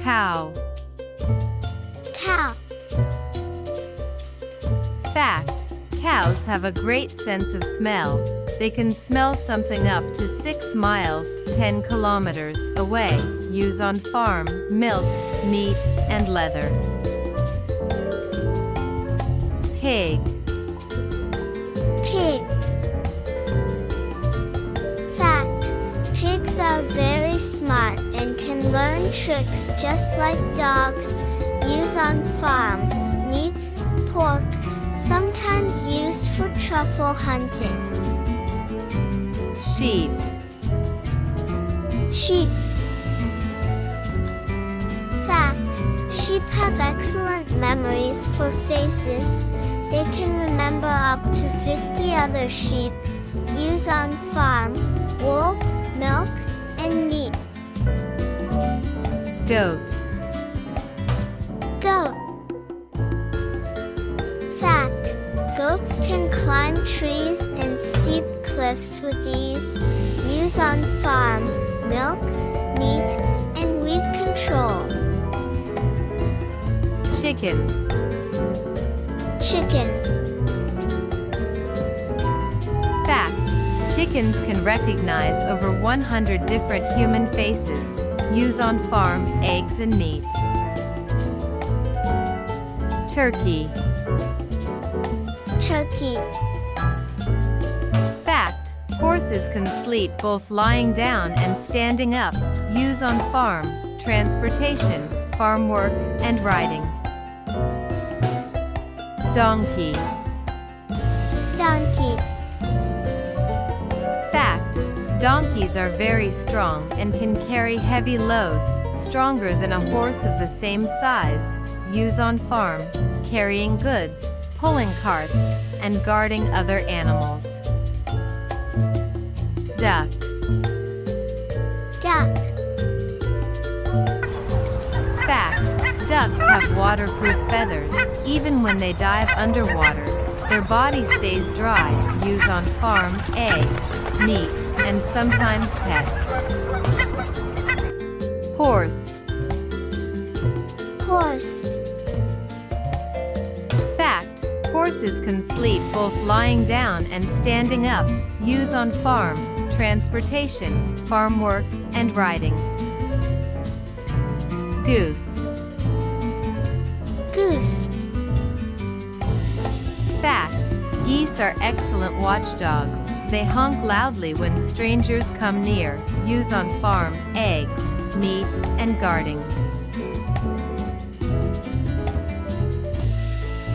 Cow. Cow. Fact: cows have a great sense of smell. They can smell something up to 6 miles, 10 kilometers away. Use on farm, milk, meat, and leather. Pig. Pig. Fact: pigs are very smart and can learn tricks just like dogs. Use on farm, meat, pork, sometimes used for truffle hunting. Sheep. Sheep. Fact: sheep have excellent memories for faces. They can remember up to 50 other sheep. Use on farm, wool, milk, and meat. Goat. Goat. Fact: goats can climb trees and steep cliffs with ease. Use on farm, milk, meat, and weed control. Chicken. Chicken. Fact: chickens can recognize over 100 different human faces. Use on farm, eggs and meat. Turkey. Turkey. Fact: horses can sleep both lying down and standing up. Use on farm, transportation, farm work, and riding. Donkey. Donkey. Fact: donkeys are very strong and can carry heavy loads, stronger than a horse of the same size. Use on farm, carrying goods, pulling carts, and guarding other animals. Duck. Duck. Fact: ducks have waterproof feathers. Even when they dive underwater, their body stays dry. Use on farm, eggs, meat, and sometimes pets. Horse. Horse. Fact: horses can sleep both lying down and standing up. Use on farm, transportation, farm work, and riding. Goose. Goose. Fact: geese are excellent watchdogs. They honk loudly when strangers come near. Use on farm, eggs, meat, and guarding.